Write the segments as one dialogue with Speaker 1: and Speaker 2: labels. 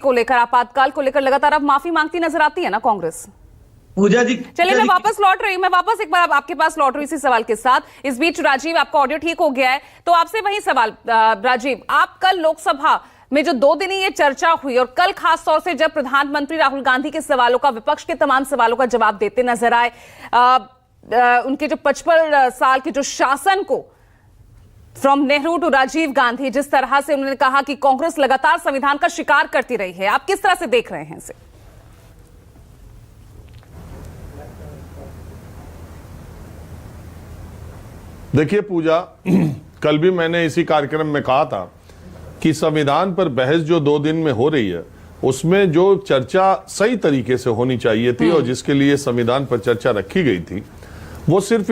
Speaker 1: को लेकर, आपातकाल को लेकर लगातार अब माफी मांगती नजर आती है ना कांग्रेस।
Speaker 2: पूजा जी
Speaker 1: चलिए मैं वापस लौट रही हूँ, मैं वापस एक बार आपके पास लौट रही इसी सवाल के साथ। इस बीच राजीव, आपका ऑडियो ठीक हो गया है, तो आपसे वही सवाल। राजीव, आप कल लोकसभा में जो 2 दिन ये चर्चा हुई और कल खास तौर से जब प्रधानमंत्री राहुल गांधी के सवालों का, विपक्ष के तमाम सवालों का जवाब देते नजर आए, उनके जो 55 साल के जो शासन को, फ्रॉम नेहरू टू राजीव गांधी, जिस तरह से उन्होंने कहा कि कांग्रेस लगातार संविधान का शिकार करती रही है, आप किस तरह से देख रहे हैं इसे?
Speaker 3: देखिए पूजा, कल भी मैंने इसी कार्यक्रम में कहा था कि संविधान पर बहस जो 2 दिन में हो रही है उसमें जो चर्चा सही तरीके से होनी चाहिए थी और जिसके लिए संविधान पर चर्चा रखी गई थी वो सिर्फ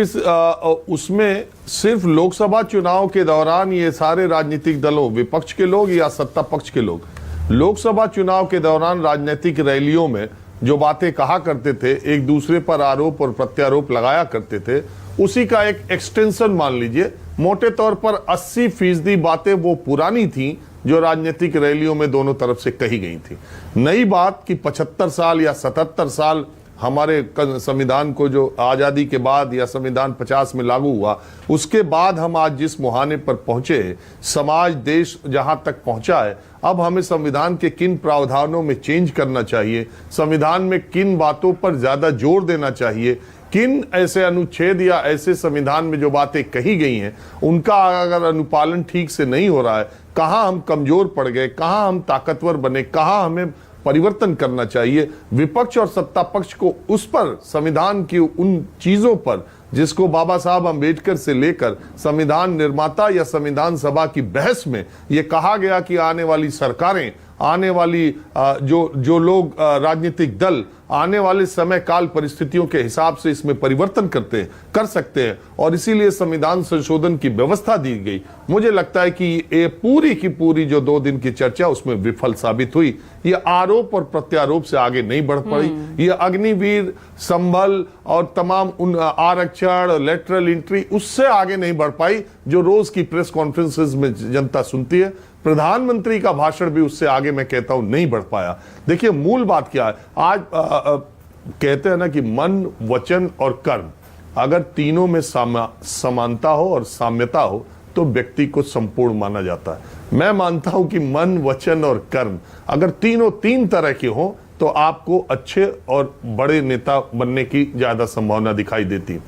Speaker 3: उसमें सिर्फ लोकसभा चुनाव के दौरान ये सारे राजनीतिक दलों, विपक्ष के लोग या सत्ता पक्ष के लोग, लोकसभा चुनाव के दौरान राजनीतिक रैलियों में जो बातें कहा करते थे, एक दूसरे पर आरोप और प्रत्यारोप लगाया करते थे, उसी का एक एक्सटेंशन मान लीजिए। मोटे तौर पर 80% बातें वो पुरानी थी जो राजनीतिक रैलियों में दोनों तरफ से कही गई थी। नई बात कि 75 साल या 77 साल हमारे संविधान को, जो आजादी के बाद या संविधान 50 में लागू हुआ, उसके बाद हम आज जिस मुहाने पर पहुंचे, समाज देश जहां तक पहुंचा है, अब हमें संविधान के किन प्रावधानों में चेंज करना चाहिए, संविधान में किन बातों पर ज्यादा जोर देना चाहिए, किन ऐसे अनुच्छेद या ऐसे संविधान में जो बातें कही गई हैं उनका अगर अनुपालन ठीक से नहीं हो रहा है, कहां हम कमजोर पड़ गए, कहां हम ताकतवर बने, कहां हमें परिवर्तन करना चाहिए, विपक्ष और सत्ता पक्ष को उस पर, संविधान की उन चीजों पर जिसको बाबा साहब अंबेडकर से लेकर संविधान निर्माता या संविधान सभा की बहस में यह कहा गया कि आने वाली सरकारें, आने वाली जो लोग, राजनीतिक दल आने वाले समय काल परिस्थितियों के हिसाब से इसमें परिवर्तन कर सकते हैं और इसीलिए संविधान संशोधन की व्यवस्था दी गई। मुझे लगता है कि ये पूरी की पूरी जो 2 दिन की चर्चा उसमें विफल साबित हुई। ये आरोप और प्रत्यारोप से आगे नहीं बढ़ पड़ी। ये अग्निवीर, संभल और तमाम उन आरक्षण, लेटरल एंट्री, उससे आगे नहीं बढ़ पाई जो रोज की प्रेस कॉन्फ्रेंसेस में जनता सुनती है। प्रधानमंत्री का भाषण भी उससे आगे, मैं कहता हूं, नहीं बढ़ पाया। देखिए मूल बात क्या है, आज कहते हैं ना कि मन, वचन और कर्म, अगर तीनों में समानता हो और साम्यता हो तो व्यक्ति को संपूर्ण माना जाता है। मैं मानता हूं कि मन, वचन और कर्म अगर तीनों 3 तरह के हो तो आपको अच्छे और बड़े नेता बनने की ज्यादा संभावना दिखाई देती है।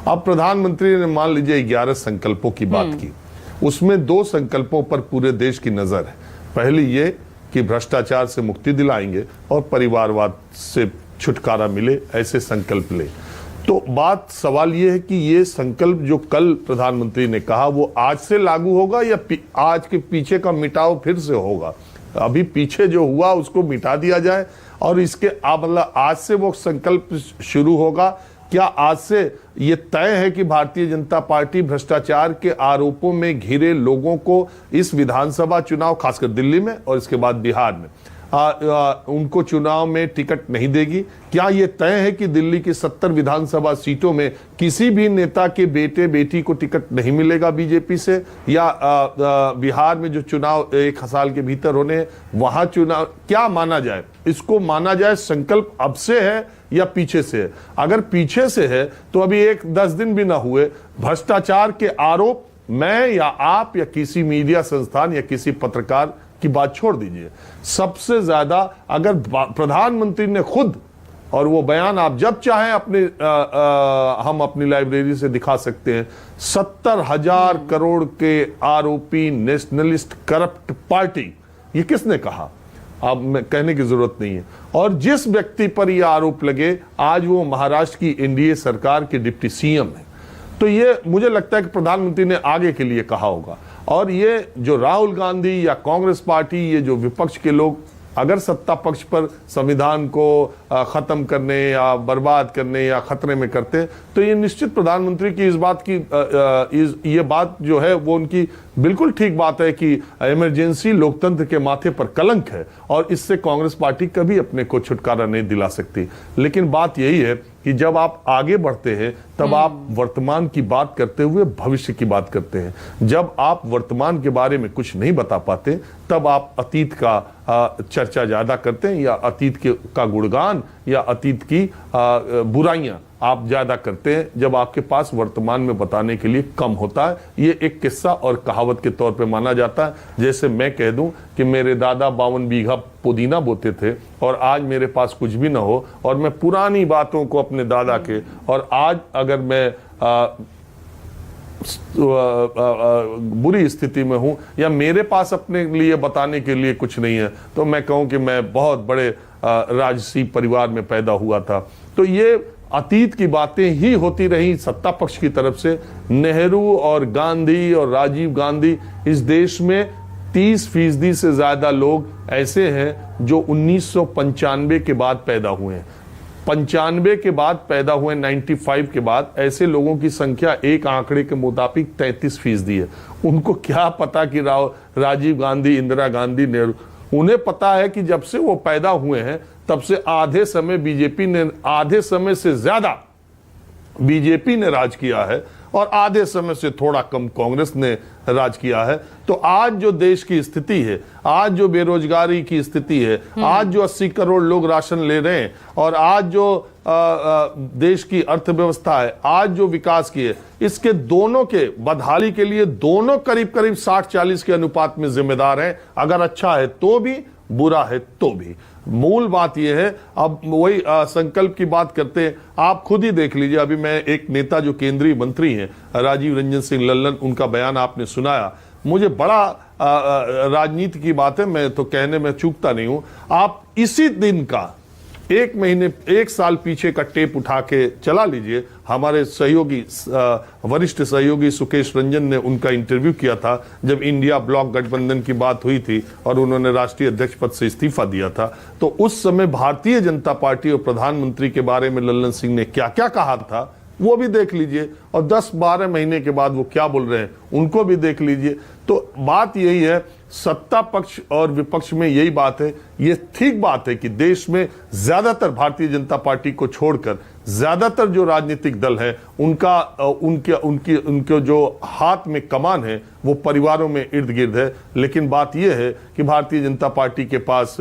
Speaker 3: अब प्रधानमंत्री ने मान लीजिए 11 संकल्पों की बात की, उसमें 2 संकल्पों पर पूरे देश की नजर है। पहली ये कि भ्रष्टाचार से मुक्ति दिलाएंगे और परिवारवाद से छुटकारा मिले, ऐसे संकल्प ले। तो बात, सवाल ये है कि ये संकल्प जो कल प्रधानमंत्री ने कहा वो आज से लागू होगा या आज के पीछे का मिटाव फिर से होगा? अभी पीछे जो हुआ उसको मिटा दिया जाए और इसके मतलब आज से वो संकल्प शुरू होगा। क्या आज से ये तय है कि भारतीय जनता पार्टी भ्रष्टाचार के आरोपों में घिरे लोगों को इस विधानसभा चुनाव, खासकर दिल्ली में और इसके बाद बिहार में, उनको चुनाव में टिकट नहीं देगी? क्या ये तय है कि दिल्ली की 70 विधानसभा सीटों में किसी भी नेता के बेटे बेटी को टिकट नहीं मिलेगा बीजेपी से? या बिहार में जो चुनाव 1 साल के भीतर होने हैं वहां चुनाव, क्या माना जाए? इसको माना जाए संकल्प अब से है या पीछे से है? अगर पीछे से है तो अभी 10 दिन भी ना हुए, भ्रष्टाचार के आरोप, मैं या आप या किसी मीडिया संस्थान या किसी पत्रकार की बात छोड़ दीजिए, सबसे ज्यादा अगर प्रधानमंत्री ने खुद, और वो बयान आप जब चाहें हम अपनी लाइब्रेरी से दिखा सकते हैं, 70,000 करोड़ के आरोपी नेशनलिस्ट करप्ट पार्टी, ये किसने कहा? अब कहने की जरूरत नहीं है। और जिस व्यक्ति पर यह आरोप लगे आज वो महाराष्ट्र की एनडीए सरकार के डिप्टी सीएम है। तो ये मुझे लगता है कि प्रधानमंत्री ने आगे के लिए कहा होगा। और ये जो राहुल गांधी या कांग्रेस पार्टी, ये जो विपक्ष के लोग अगर सत्ता पक्ष पर संविधान को खत्म करने या बर्बाद करने या खतरे में करते, तो ये निश्चित प्रधानमंत्री की इस बात की ये बात जो है वो उनकी बिल्कुल ठीक बात है कि इमरजेंसी लोकतंत्र के माथे पर कलंक है और इससे कांग्रेस पार्टी कभी अपने को छुटकारा नहीं दिला सकती। लेकिन बात यही है कि जब आप आगे बढ़ते हैं तब आप वर्तमान की बात करते हुए भविष्य की बात करते हैं। जब आप वर्तमान के बारे में कुछ नहीं बता पाते तब आप अतीत का चर्चा ज्यादा करते हैं, या अतीत का गुणगान, या अतीत की बुराइयां आप ज्यादा करते हैं, जब आपके पास वर्तमान में बताने के लिए कम होता है। ये एक किस्सा और कहावत के तौर पे माना जाता है। जैसे मैं कह दूं कि मेरे दादा 52 बीघा पुदीना बोते थे और आज मेरे पास कुछ भी ना हो, और मैं पुरानी बातों को अपने दादा के, और आज अगर मैं बुरी स्थिति में हूं या मेरे पास अपने लिए बताने के लिए कुछ नहीं है, तो मैं कहूं कि मैं बहुत बड़े राजसी परिवार में पैदा हुआ था। तो ये अतीत की बातें ही होती रही सत्ता पक्ष की तरफ से। नेहरू और गांधी और राजीव गांधी, इस देश में 30% से ज्यादा लोग ऐसे हैं जो 1995 के बाद पैदा हुए हैं। 95 के बाद पैदा हुए, 95 के बाद ऐसे लोगों की संख्या एक आंकड़े के मुताबिक 33% है। उनको क्या पता कि राजीव गांधी, इंदिरा गांधी, नेहरू, उन्हें पता है कि जब से वो पैदा हुए हैं तब से आधे समय बीजेपी ने, आधे समय से ज्यादा बीजेपी ने राज किया है और आधे समय से थोड़ा कम कांग्रेस ने राज किया है। तो आज जो देश की स्थिति है, आज जो बेरोजगारी की स्थिति है, आज जो 80 करोड़ लोग राशन ले रहे हैं, और आज जो देश की अर्थव्यवस्था है, आज जो विकास की है, इसके दोनों के बदहाली के लिए दोनों करीब करीब 60-40 के अनुपात में जिम्मेदार हैं। अगर अच्छा है तो भी, बुरा है तो भी। मूल बात यह है, अब वही संकल्प की बात करते हैं। आप खुद ही देख लीजिए, अभी मैं एक नेता जो केंद्रीय मंत्री हैं, राजीव रंजन सिंह लल्लन, उनका बयान आपने सुनाया। मुझे बड़ा राजनीति की बात है, मैं तो कहने में चूकता नहीं हूं। आप इसी दिन का 1 महीने, 1 साल पीछे का टेप उठा के चला लीजिए। हमारे सहयोगी, वरिष्ठ सहयोगी सुकेश रंजन ने उनका इंटरव्यू किया था जब इंडिया ब्लॉक गठबंधन की बात हुई थी और उन्होंने राष्ट्रीय अध्यक्ष पद से इस्तीफा दिया था। तो उस समय भारतीय जनता पार्टी और प्रधानमंत्री के बारे में लल्लन सिंह ने क्या क्या कहा था वो भी देख लीजिए, और 10-12 महीने के बाद वो क्या बोल रहे हैं उनको भी देख लीजिए। तो बात यही है, सत्ता पक्ष और विपक्ष में यही बात है। ये ठीक बात है कि देश में ज्यादातर भारतीय जनता पार्टी को छोड़कर ज्यादातर जो राजनीतिक दल है उनके जो हाथ में कमान है वो परिवारों में इर्द गिर्द है। लेकिन बात यह है कि भारतीय जनता पार्टी के पास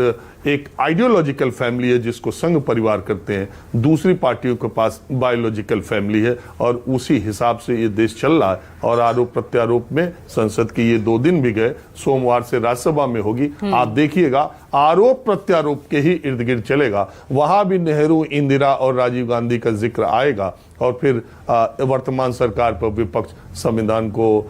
Speaker 3: एक आइडियोलॉजिकल फैमिली है जिसको संघ परिवार करते हैं, दूसरी पार्टियों के पास बायोलॉजिकल फैमिली है, और उसी हिसाब से ये देश चल रहा है। और आरोप प्रत्यारोप में संसद के ये 2 दिन भी गए, सोमवार से राज्यसभा में होगी। आप देखिएगा आरोप प्रत्यारोप के ही इर्द गिर्द चलेगा। वहां भी नेहरू, इंदिरा और राजीव गांधी का जिक्र आएगा, और फिर वर्तमान सरकार पर विपक्ष संविधान को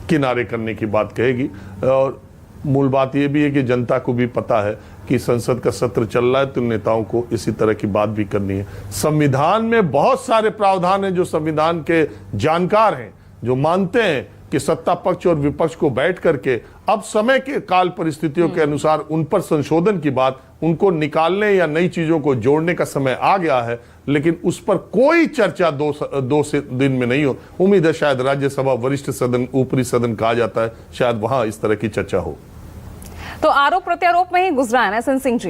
Speaker 3: किनारे करने की बात कहेगी। और मूल बात यह भी है कि जनता को भी पता है कि संसद का सत्र चल रहा है, तो नेताओं को इसी तरह की बात भी करनी है। संविधान में बहुत सारे प्रावधान हैं जो संविधान के जानकार हैं, जो मानते हैं कि सत्ता पक्ष और विपक्ष को बैठ करके अब समय के काल परिस्थितियों के अनुसार उन पर संशोधन की बात, उनको निकालने या नई चीजों को जोड़ने का समय आ गया है। लेकिन उस पर कोई चर्चा 2 दिन में नहीं हो। उम्मीद है शायद राज्यसभा वरिष्ठ सदन, ऊपरी सदन कहा जाता है, शायद वहां इस तरह की चर्चा हो।
Speaker 1: तो आरोप प्रत्यारोप में ही गुजरा है ना सिंह जी।